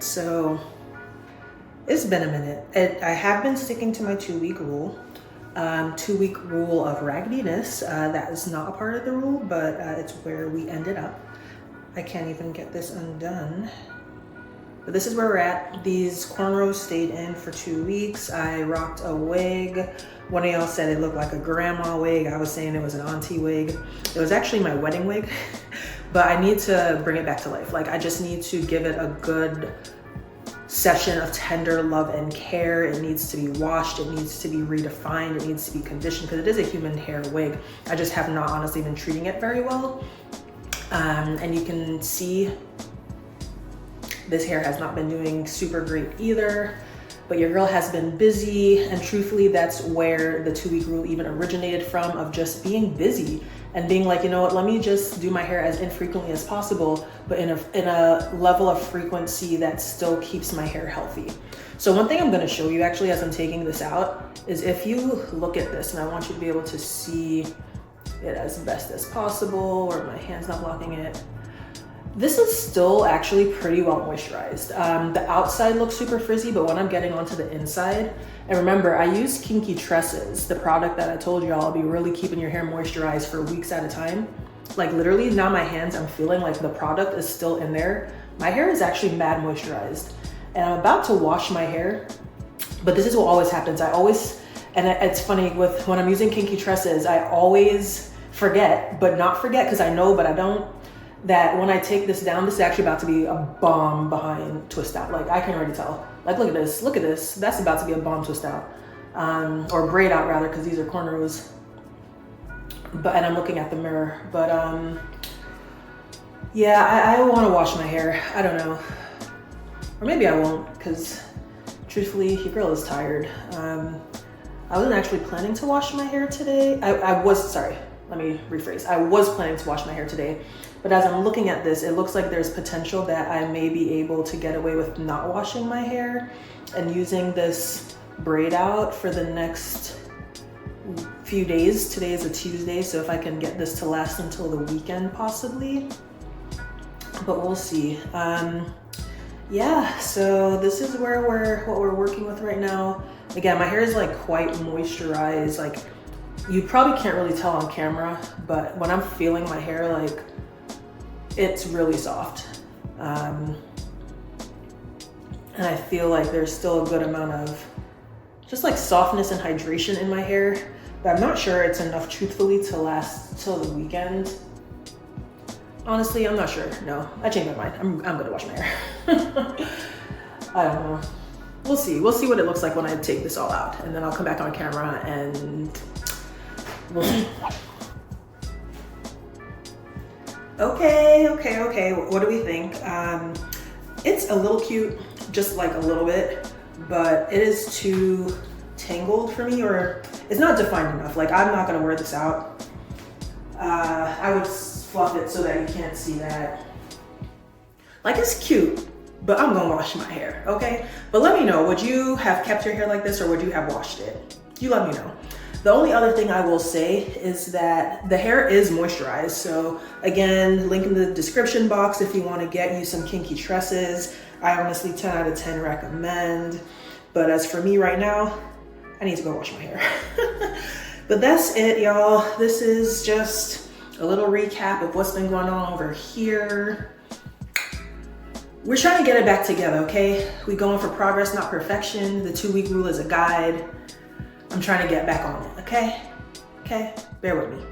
right, so it's been a minute. I have been sticking to my 2-week rule. 2-week rule of raggediness. That is not a part of the rule, but it's where we ended up. I can't even get this undone. But this is where we're at. These cornrows stayed in for 2 weeks. I rocked a wig. One of y'all said it looked like a grandma wig. I was saying it was an auntie wig. It was actually my wedding wig, but I need to bring it back to life. Like, I just need to give it a good session of tender love and care. It needs to be washed. It needs to be redefined. It needs to be conditioned because it is a human hair wig. I just have not honestly been treating it very well. And you can see this hair has not been doing super great either, but your girl has been busy. And truthfully, that's where the 2-week rule even originated from, of just being busy and being like, you know what, let me just do my hair as infrequently as possible, but in a level of frequency that still keeps my hair healthy. So one thing I'm gonna show you actually as I'm taking this out is, if you look at this, and I want you to be able to see it as best as possible, or my hand's not blocking it. This is still actually pretty well moisturized. The outside looks super frizzy, but when I'm getting onto the inside, and remember, I use Kinky Tresses, the product that I told y'all I'll be really keeping your hair moisturized for weeks at a time. Like literally now my hands, I'm feeling like the product is still in there. My hair is actually mad moisturized. And I'm about to wash my hair, but this is what always happens. And it's funny with when I'm using Kinky Tresses, I always forget, but not forget because I know, but I don't, that when I take this down, this is actually about to be a bomb behind twist out. Like, I can already tell. Like, look at this. That's about to be a bomb twist out. Or braid out rather, because these are cornrows. And I'm looking at the mirror. But yeah, I want to wash my hair. I don't know. Or maybe I won't, because truthfully, your girl is tired. I wasn't actually planning to wash my hair today. Let me rephrase. I was planning to wash my hair today, but as I'm looking at this, it looks like there's potential that I may be able to get away with not washing my hair and using this braid out for the next few days. Today is a Tuesday, so if I can get this to last until the weekend possibly, but we'll see. Yeah, so this is where what we're working with right now. Again, my hair is like quite moisturized. Like, you probably can't really tell on camera, but when I'm feeling my hair, like, it's really soft. And I feel like there's still a good amount of just like softness and hydration in my hair, but I'm not sure it's enough truthfully to last till the weekend. Honestly, I'm not sure. No, I changed my mind. I'm gonna wash my hair. I don't know. We'll see. We'll see what it looks like when I take this all out, and then I'll come back on camera and we'll see. Okay. What do we think? It's a little cute, just like a little bit, but it is too tangled for me, or it's not defined enough. Like, I'm not gonna wear this out. I would fluff it so that you can't see that. Like, it's cute, but I'm gonna wash my hair, okay? But let me know, would you have kept your hair like this, or would you have washed it? You let me know. The only other thing I will say is that the hair is moisturized. So again, link in the description box if you want to get you some Kinky Tresses. I honestly 10 out of 10 recommend. But as for me right now, I need to go wash my hair. But that's it, y'all. This is just a little recap of what's been going on over here. We're trying to get it back together, okay? We going for progress, not perfection. The 2-week rule is a guide. I'm trying to get back on it, okay? Okay, bear with me.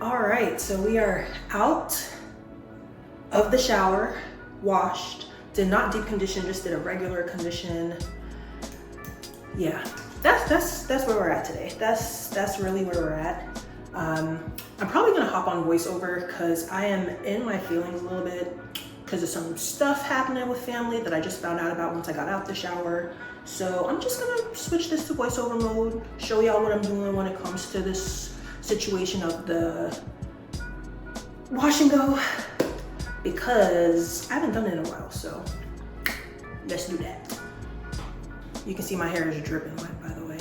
All right, so we are out of the shower, washed, did not deep condition, just did a regular condition. Yeah, that's where we're at today. That's really where we're at. I'm probably gonna hop on voiceover because I am in my feelings a little bit because of some stuff happening with family that I just found out about once I got out the shower. So I'm just gonna switch this to voiceover mode, show y'all what I'm doing when it comes to this situation of the wash and go, because I haven't done it in a while, so let's do that. You can see my hair is dripping wet, by the way.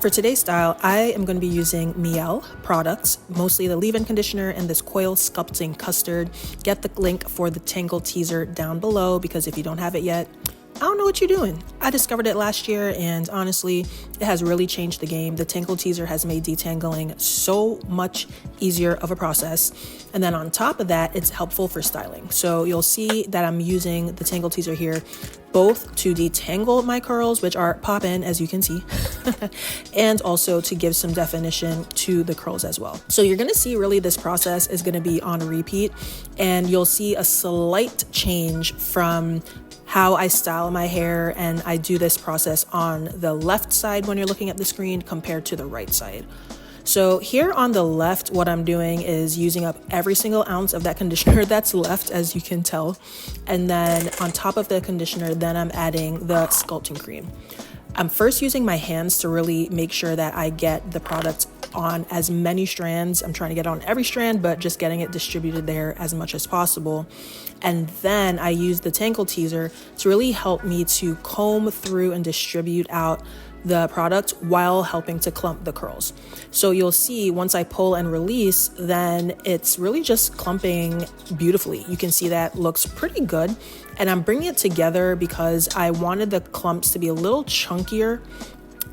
For today's style, I am going to be using Mielle products, mostly the leave-in conditioner and this coil sculpting custard. Get the link for the Tangle Teezer down below, because if you don't have it yet, I don't know what you're doing. I discovered it last year, and honestly, it has really changed the game. The Tangle Teezer has made detangling so much easier of a process. And then on top of that, it's helpful for styling. So you'll see that I'm using the Tangle Teezer here, both to detangle my curls, which are poppin', as you can see, and also to give some definition to the curls as well. So you're gonna see really this process is gonna be on repeat, and you'll see a slight change from how I style my hair, and I do this process on the left side when you're looking at the screen compared to the right side. So here on the left, what I'm doing is using up every single ounce of that conditioner that's left, as you can tell. And then on top of the conditioner, then I'm adding the sculpting cream. I'm first using my hands to really make sure that I get the product on as many strands. I'm trying to get on every strand, but just getting it distributed there as much as possible. And then I use the Tangle Teezer to really help me to comb through and distribute out the product while helping to clump the curls. So you'll see once I pull and release, then it's really just clumping beautifully. You can see that looks pretty good. And I'm bringing it together because I wanted the clumps to be a little chunkier.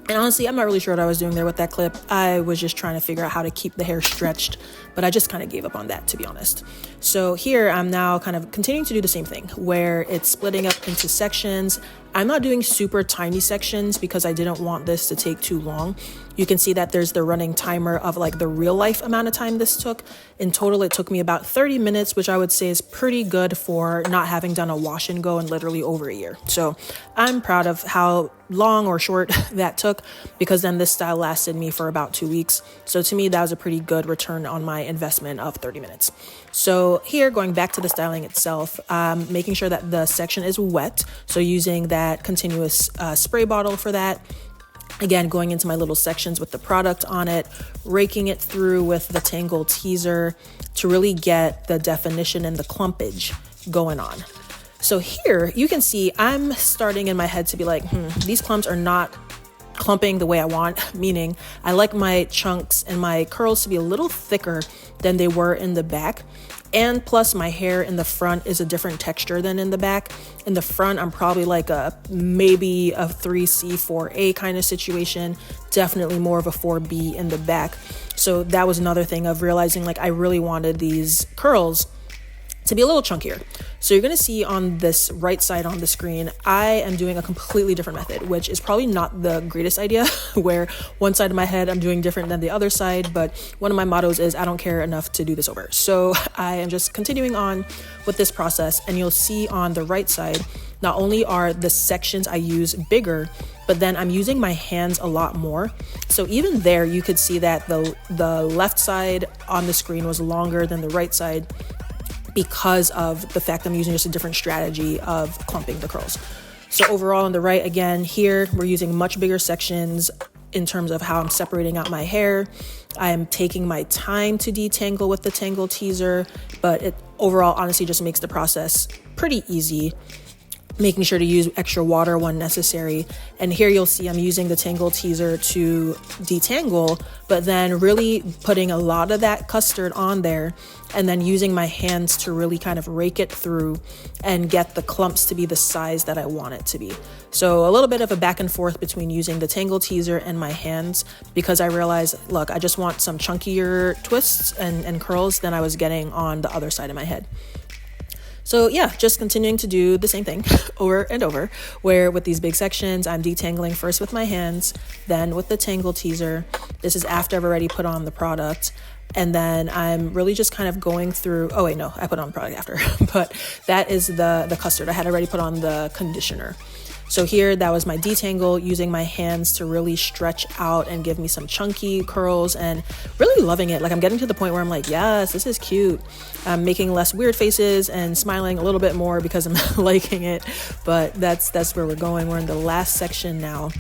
And honestly, I'm not really sure what I was doing there with that clip. I was just trying to figure out how to keep the hair stretched, but I just kind of gave up on that, to be honest. So here I'm now kind of continuing to do the same thing where it's splitting up into sections. I'm not doing super tiny sections because I didn't want this to take too long. You can see that there's the running timer of like the real life amount of time this took. In total, it took me about 30 minutes, which I would say is pretty good for not having done a wash and go in literally over a year. So I'm proud of how long or short that took, because then this style lasted me for about 2 weeks. So to me, that was a pretty good return on my investment of 30 minutes. So here, going back to the styling itself, making sure that the section is wet. So using that continuous spray bottle for that. Again, going into my little sections with the product on it, raking it through with the Tangle Teezer to really get the definition and the clumpage going on. So here you can see I'm starting in my head to be like, these clumps are not clumping the way I want, meaning I like my chunks and my curls to be a little thicker than they were in the back. And plus my hair in the front is a different texture than in the back. In the front, I'm probably like maybe a 3C, 4A kind of situation, definitely more of a 4B in the back. So that was another thing of realizing like I really wanted these curls to be a little chunkier. So you're gonna see on this right side on the screen, I am doing a completely different method, which is probably not the greatest idea, where one side of my head I'm doing different than the other side, but one of my mottos is I don't care enough to do this over. So I am just continuing on with this process, and you'll see on the right side, not only are the sections I use bigger, but then I'm using my hands a lot more. So even there, you could see that the left side on the screen was longer than the right side, because of the fact I'm using just a different strategy of clumping the curls. So overall on the right, again, here we're using much bigger sections in terms of how I'm separating out my hair. I am taking my time to detangle with the Tangle Teezer, but it overall honestly just makes the process pretty easy, making sure to use extra water when necessary. And here you'll see I'm using the Tangle Teezer to detangle, but then really putting a lot of that custard on there, and then using my hands to really kind of rake it through and get the clumps to be the size that I want it to be. So a little bit of a back and forth between using the Tangle Teezer and my hands, because I realized, look, I just want some chunkier twists and curls than I was getting on the other side of my head. So yeah, just continuing to do the same thing over and over, where with these big sections, I'm detangling first with my hands, then with the Tangle Teezer. This is after I've already put on the product. And then I'm really just kind of going through, oh wait, no, I put on the product after, but that is the custard. I had already put on the conditioner. So here, that was my detangle, using my hands to really stretch out and give me some chunky curls, and really loving it. Like I'm getting to the point where I'm like, yes, this is cute. I'm making less weird faces and smiling a little bit more because I'm liking it, but that's where we're going. We're in the last section now.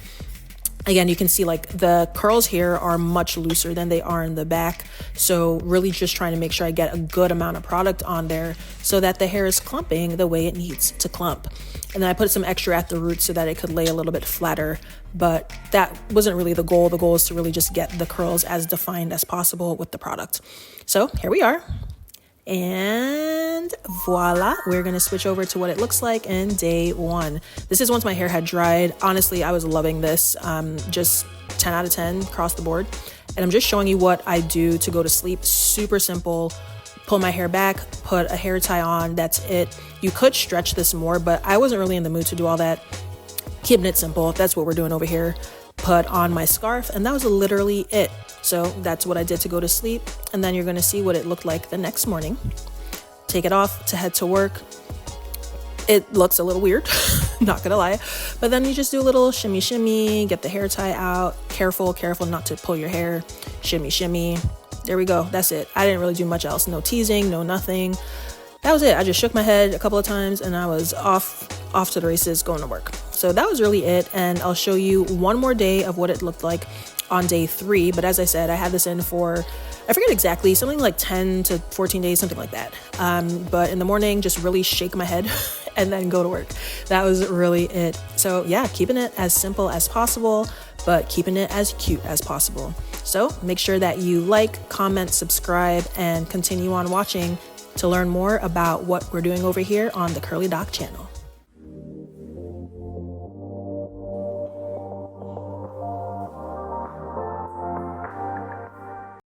Again, you can see like the curls here are much looser than they are in the back. So really just trying to make sure I get a good amount of product on there so that the hair is clumping the way it needs to clump. And then I put some extra at the root so that it could lay a little bit flatter, but that wasn't really the goal. The goal is to really just get the curls as defined as possible with the product. So here we are. And voila, we're gonna switch over to what it looks like in day 1. This is once my hair had dried. Honestly, I was loving this. Just 10 out of 10 across the board. And I'm just showing you what I do to go to sleep. Super simple. Pull my hair back, put a hair tie on, that's it. You could stretch this more, but I wasn't really in the mood to do all that. Keeping it simple, that's what we're doing over here. Put on my scarf, and that was literally it. So that's what I did to go to sleep. And then you're gonna see what it looked like the next morning. Take it off to head to work. It looks a little weird, not gonna lie. But then you just do a little shimmy, shimmy, get the hair tie out. Careful not to pull your hair. Shimmy, shimmy. There we go, that's it. I didn't really do much else. No teasing, no nothing. That was it. I just shook my head a couple of times and I was off to the races going to work. So that was really it. And I'll show you one more day of what it looked like on day 3. But as I said, I had this in for, I forget exactly, something like 10 to 14 days, something like that. But in the morning, just really shake my head and then go to work. That was really it. So yeah, keeping it as simple as possible, but keeping it as cute as possible. So make sure that you like, comment, subscribe, and continue on watching to learn more about what we're doing over here on the Curly Doc channel.